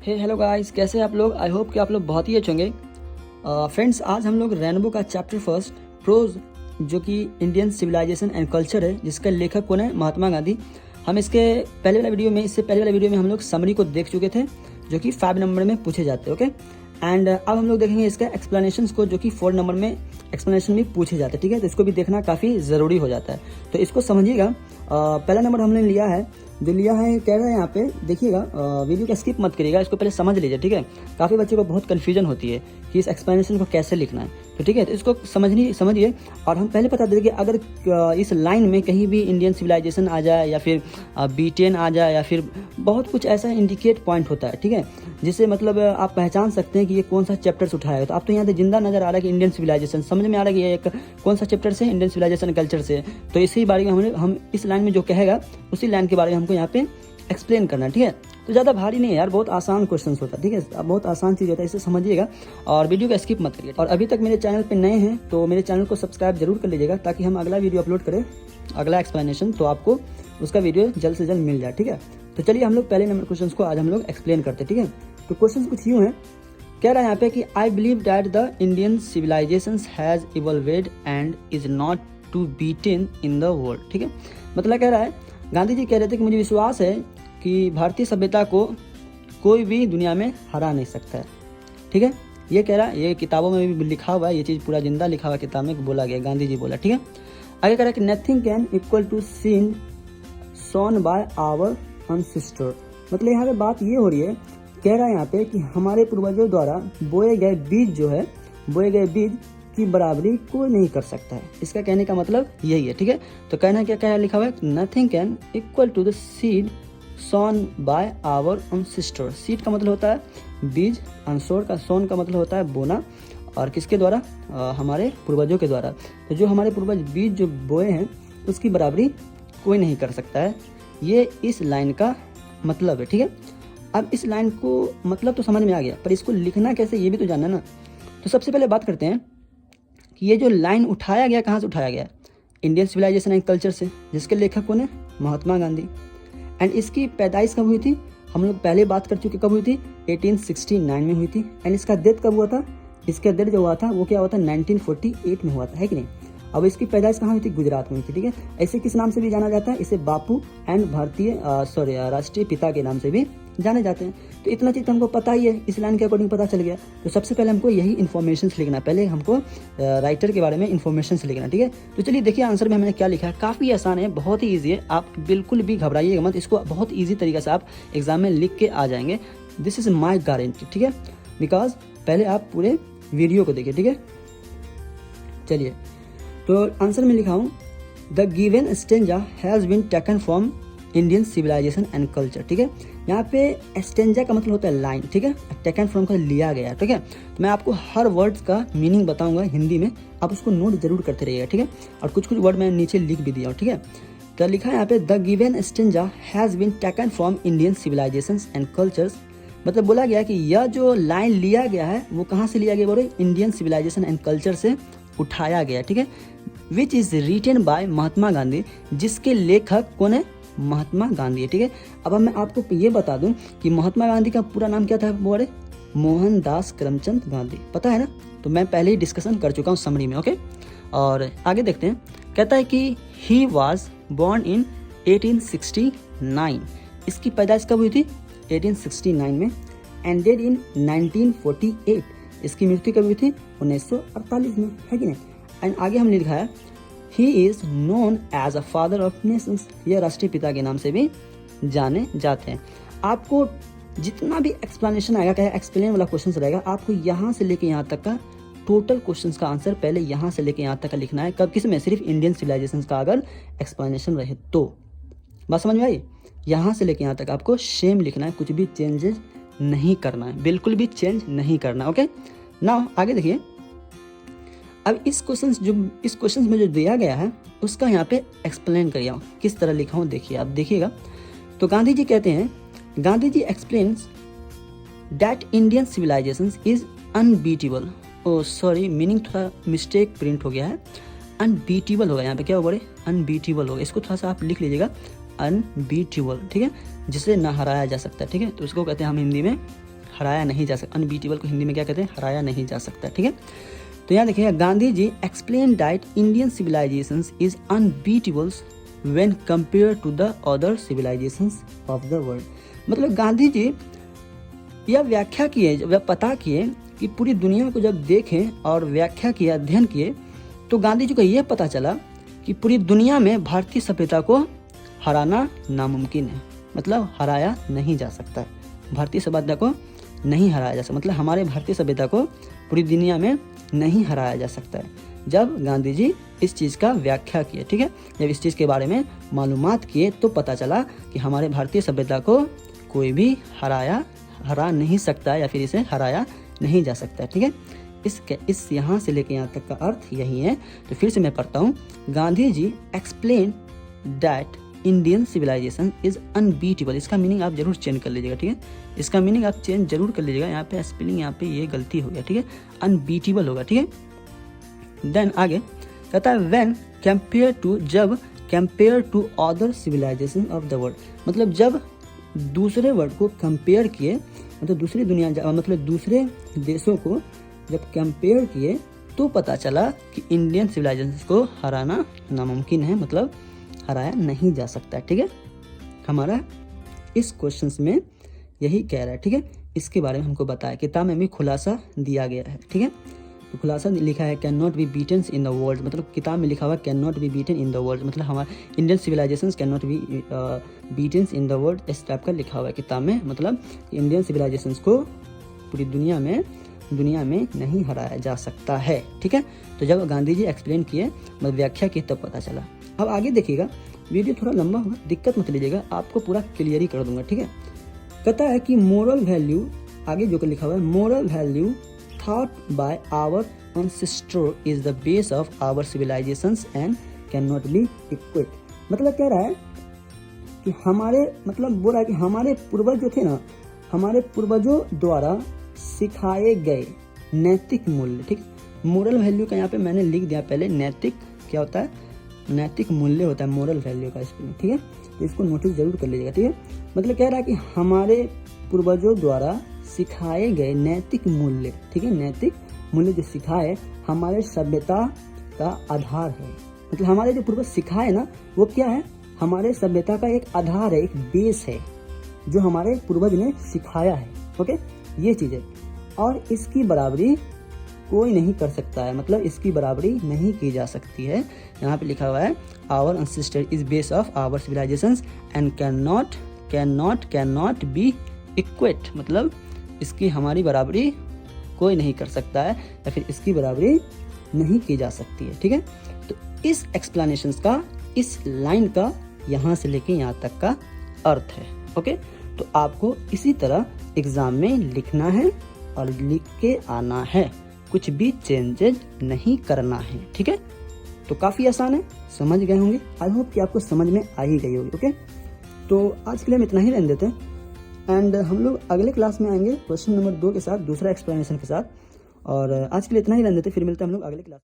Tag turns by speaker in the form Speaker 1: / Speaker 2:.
Speaker 1: Hello guys, कैसे हैं आप लोग। आई होप कि आप लोग बहुत ही अच्छे होंगे। फ्रेंड्स, आज हम लोग रेनबो का चैप्टर फर्स्ट प्रोज, जो कि इंडियन सिविलाइजेशन एंड कल्चर है, जिसका लेखक कौन है, महात्मा गांधी। हम इससे पहले वाला वीडियो में हम लोग समरी को देख चुके थे, जो कि 5 नंबर में पूछे जाते हैं। ओके, एंड अब हम लोग देखेंगे इसका एक्सप्लेनेशन को, जो कि 4 नंबर में एक्सप्लेनेशन भी पूछे जाते हैं। ठीक है, तो इसको भी देखना काफ़ी ज़रूरी हो जाता है, तो इसको समझिएगा। पहला नंबर हमने लिया है, जो लिया है कह रहा है यहाँ पे, देखिएगा, वीडियो का स्किप मत करिएगा, इसको पहले समझ लीजिए। ठीक है, काफ़ी बच्चों को बहुत कन्फ्यूजन होती है कि इस एक्सप्लेनेशन को कैसे लिखना है। तो ठीक है, तो इसको समझिए। और हम पहले बता देते कि अगर इस लाइन में कहीं भी इंडियन सिविलाइजेशन आ जाए, या फिर B10 आ जाए, या फिर बहुत कुछ ऐसा इंडिकेट पॉइंट होता है, ठीक है, जिससे मतलब आप पहचान सकते हैं कि ये कौन सा चैप्टर उठाया है। तो आप तो यहाँ से जिंदा नजर आ रहा है कि इंडियन सिविलाइजेशन, समझ में आ रहा है कि ये एक कौन सा चैप्टर से, इंडियन सिविलाइजेशन कल्चर से। तो इसी बारे में हम इस लाइन में जो कहेगा उसी लाइन के बारे में हमको यहाँ पे एक्सप्लेन करना है। ठीक है, तो ज़्यादा भारी नहीं है यार, बहुत आसान क्वेश्चन होता है। ठीक है, बहुत आसान चीज़ होता है, इसे समझिएगा और वीडियो को स्किप मत करिए। और अभी तक मेरे चैनल पे नए हैं तो मेरे चैनल को सब्सक्राइब जरूर कर लीजिएगा, ताकि हम अगला वीडियो अपलोड करें, अगला एक्सप्लेनेशन, तो आपको उसका वीडियो जल्द से जल्द मिल जाए। ठीक है, तो चलिए हम लोग पहले नंबर क्वेश्चन को आज हम लोग एक्सप्लेन करते हैं। ठीक है, तो क्वेश्चन कुछ यूँ है, कह रहा है यहाँ पे कि I believe that the Indian civilization has evolved and is not to beaten in the world. ठीक है, मतलब कह रहा है, गांधी जी कह रहे थे कि मुझे विश्वास है कि भारतीय सभ्यता को कोई भी दुनिया में हरा नहीं सकता है। ठीक है, ये कह रहा है, ये किताबों में भी लिखा हुआ है, ये चीज़ पूरा जिंदा लिखा हुआ किताब में बोला गया, गांधी जी बोला। ठीक है, आगे कह रहा है कि nothing can equal to seen sown by our ancestor. मतलब यहाँ पे बात ये हो रही है, कह रहा है यहाँ पे कि हमारे पूर्वजों द्वारा बोए गए बीज की बराबरी कोई नहीं कर सकता है। इसका कहने का मतलब यही है। ठीक है, तो कहना क्या लिखा हुआ है, nothing can equal to the seed sown by our ancestor. Seed का मतलब होता है बीज, सोन का मतलब होता है बोना, और किसके द्वारा, हमारे पूर्वजों के द्वारा। तो जो हमारे पूर्वज बीज जो बोए हैं उसकी बराबरी कोई नहीं कर सकता है, ये इस लाइन का मतलब है। ठीक है, अब इस लाइन को मतलब तो समझ में आ गया, पर इसको लिखना कैसे ये भी तो जानना ना। तो सबसे पहले बात करते हैं कि ये जो लाइन उठाया गया, कहाँ से उठाया गया, इंडियन सिविलाइजेशन एंड कल्चर से, जिसके लेखक कौन है, महात्मा गांधी। एंड इसकी पैदाइश कब हुई थी, हम लोग पहले बात कर चुके, कब हुई थी, 1869 में हुई थी। एंड इसका डेथ कब हुआ था, इसका डेथ जो हुआ था वो क्या हुआ था, 1948 में हुआ था, है कि नहीं। अब इसकी पैदाइश कहाँ हुई थी, गुजरात में हुई थी। ठीक है, ऐसे किस नाम से भी जाना जाता है, इसे बापू एंड राष्ट्रीय पिता के नाम से भी जाने जाते हैं। तो इतना चीज़ हमको पता ही है, इस लाइन के अकॉर्डिंग पता चल गया। तो सबसे पहले हमको यही इन्फॉर्मेशन लिखना है, पहले हमको राइटर के बारे में इन्फॉर्मेशन लिखना। ठीक है, तो चलिए देखिए आंसर में हमने क्या लिखा है, काफ़ी आसान है, बहुत ही ईजी है, आप बिल्कुल भी घबराइएगा मत, इसको बहुत ईजी तरीके से आप एग्जाम में लिख के आ जाएंगे। This is my guarantee. ठीक है, बिकॉज पहले आप पूरे वीडियो को देखिए। ठीक है, चलिए, तो आंसर में लिखा हूँ, the given stanza has been taken from Indian civilisation and culture. ठीक है, यहाँ पे स्टेंजा का मतलब होता है लाइन। ठीक है, टेकन फ्रॉम का लिया गया। ठीक है, तो मैं आपको हर वर्ड्स का मीनिंग बताऊंगा हिंदी में, आप उसको नोट जरूर करते रहिएगा। ठीक है, और कुछ वर्ड मैं नीचे लिख भी दिया हूँ। ठीक है, तो लिखा है यहाँ पे, the given stanza has been taken from Indian civilisation and cultures. मतलब बोला गया कि यह जो लाइन लिया गया है वो कहाँ से लिया गया, बोले इंडियन सिविलाइजेशन एंड कल्चर से उठाया गया। ठीक है, which is written by Mahatma Gandhi, जिसके लेखक कौन है, महात्मा गांधी। ठीक है, अब मैं आपको ये बता दूं कि महात्मा गांधी का पूरा नाम क्या था, बोले मोहनदास करमचंद गांधी, पता है ना। तो मैं पहले ही डिस्कशन कर चुका हूँ समरी में। ओके, और आगे देखते हैं, कहता है कि ही वॉज बॉर्न इन 1869। इसकी पैदाइश कब हुई थी, 1869 में, एंड डेड इन 1948। इसकी मृत्यु कब हुई थी, 1948 में, है कि नहीं। एंड आगे हमने लिखा है, he is known as a father of nations. यह राष्ट्रीय पिता के नाम से भी जाने जाते हैं। आपको जितना भी एक्सप्लेनेशन आएगा, क्या एक्सप्लेन वाला क्वेश्चन रहेगा, आपको यहाँ से लेके यहाँ तक का टोटल क्वेश्चंस का आंसर पहले यहाँ से लेके यहाँ तक का लिखना है। कब, किस में, सिर्फ इंडियन सिविलाइजेशन का अगर एक्सप्लेनेशन रहे तो। बात समझ में आई, यहाँ से लेके यहाँ तक आपको सेम लिखना है, कुछ भी चेंजेस नहीं करना है, बिल्कुल भी चेंज नहीं करना। ओके, नाउ आगे देखिए, अब इस क्वेश्चन में जो दिया गया है उसका यहाँ पे एक्सप्लेन करिए, किस तरह लिखा हूँ देखिए, आप देखिएगा। तो गांधी जी कहते हैं, Gandhi ji explains that Indian civilization is unbeatable. Oh sorry, meaning थोड़ा मिस्टेक प्रिंट हो गया है, अनबीटेबल होगा यहाँ पे, क्या बोले, अनबीटेबल होगा। इसको थोड़ा सा आप लिख लीजिएगा, अनबीटेबल। ठीक है, जिसे ना हराया जा सकता है। ठीक है, तो उसको कहते हैं हम हिंदी में हराया नहीं जा सकता। अनबीटेबल को हिंदी में क्या कहते हैं? हराया नहीं जा सकता। ठीक है, तो यहाँ देखिएगा, Gandhi ji explain that Indian civilizations is unbeatables when compare to the other civilizations of the world. मतलब गांधी जी यह व्याख्या किए, जब पता किए कि पूरी दुनिया को जब देखें और व्याख्या किए, अध्ययन किए, तो गांधी जी को यह पता चला कि पूरी दुनिया में भारतीय सभ्यता को हराना नामुमकिन है। मतलब हराया नहीं जा सकता है, भारतीय सभ्यता को नहीं हराया जा सकता। मतलब हमारे भारतीय सभ्यता को पूरी दुनिया में नहीं हराया जा सकता है। जब गांधी जी इस चीज़ का व्याख्या किए, ठीक है, जब इस चीज़ के बारे में मालूमात किए, तो पता चला कि हमारे भारतीय सभ्यता को कोई भी हरा नहीं सकता या फिर इसे हराया नहीं जा सकता। ठीक है, इस यहाँ से लेके यहाँ तक का अर्थ यही है। तो फिर से मैं पढ़ता हूँ। Gandhi ji explain that Indian civilization is unbeatable. इसका मीनिंग आप जरूर चेंज कर लीजिएगा। ठीक है, इसका मीनिंग आप चेंज जरूर कर लीजिएगा। यहाँ पे स्पेलिंग, यहाँ पे ये गलती हो गया। ठीक है, अनबीटेबल होगा। ठीक है, देन आगे कहता है व्हेन कंपेयर टू, जब compare to other civilisation of the world. मतलब जब दूसरे वर्ल्ड को कंपेयर किए, मतलब दूसरी दुनिया, मतलब दूसरे देशों को जब कंपेयर किए, तो पता चला कि इंडियन सिविलाइजेशन को हराना नामुमकिन है। मतलब हराया नहीं जा सकता। ठीक है, हमारा इस क्वेश्चंस में यही कह रहा है। ठीक है, इसके बारे में हमको बताया, किताब में भी खुलासा दिया गया है। ठीक है, तो खुलासा लिखा है can not be beaten in the world. मतलब किताब में लिखा हुआ can not be beaten in the world, मतलब हमारे Indian civilisation can not be beaten in the world, इस टाइप का लिखा हुआ है किताब में। मतलब इंडियन सिविलाइजेशन को पूरी दुनिया में नहीं हराया जा सकता है। ठीक है, तो जब गांधी जी एक्सप्लेन किए, मतलब व्याख्या की, तब पता चला। अब आगे देखिएगा, वीडियो थोड़ा लंबा होगा, दिक्कत मत लीजिएगा, आपको पूरा क्लियर ही कर दूंगा। ठीक है, कहता है कि मोरल वैल्यू, आगे जो लिखा हुआ है, moral value thought by our ancestor is the base of our civilisations and can not be equate. मतलब कह रहा है कि हमारे, मतलब बोल रहा है कि हमारे पूर्वज जो थे ना, हमारे पूर्वजों द्वारा सिखाए गए नैतिक मूल्य। ठीक, मोरल वैल्यू का यहाँ पे मैंने लिख दिया पहले, नैतिक क्या होता है? नैतिक मूल्य होता है मोरल वैल्यू का स्पेलिंग। ठीक है, तो इसको नोटिस जरूर कर लीजिएगा। ठीक है, मतलब कह रहा है कि हमारे पूर्वजों द्वारा सिखाए गए नैतिक मूल्य, ठीक है, नैतिक मूल्य जो सिखाए हमारे सभ्यता का आधार है। मतलब हमारे जो पूर्वज सिखाए ना, वो क्या है? हमारे सभ्यता का एक आधार है, एक बेस है, जो हमारे पूर्वज ने सिखाया है। ओके, ये चीज है, और इसकी बराबरी कोई नहीं कर सकता है। मतलब इसकी बराबरी नहीं की जा सकती है। यहाँ पे लिखा हुआ है our ancestor is base of our civilisations and can not be equate. मतलब इसकी हमारी बराबरी कोई नहीं कर सकता है, या फिर इसकी बराबरी नहीं की जा सकती है। ठीक है, तो इस एक्सप्लेनेशंस का, इस लाइन का यहाँ से लेके यहाँ तक का अर्थ है। ओके, तो आपको इसी तरह एग्जाम में लिखना है और लिख के आना है, कुछ भी चेंजेज नहीं करना है। ठीक है, तो काफ़ी आसान है, समझ गए होंगे। आई होप कि आपको समझ में आ ही गई होगी। ओके, तो आज के लिए हम इतना ही रहने देते हैं, एंड हम लोग अगले क्लास में आएंगे क्वेश्चन नंबर 2 के साथ, दूसरा एक्सप्लेनेशन के साथ। और आज के लिए इतना ही रहने देते हैं, फिर मिलते हैं हम लोग अगले क्लास।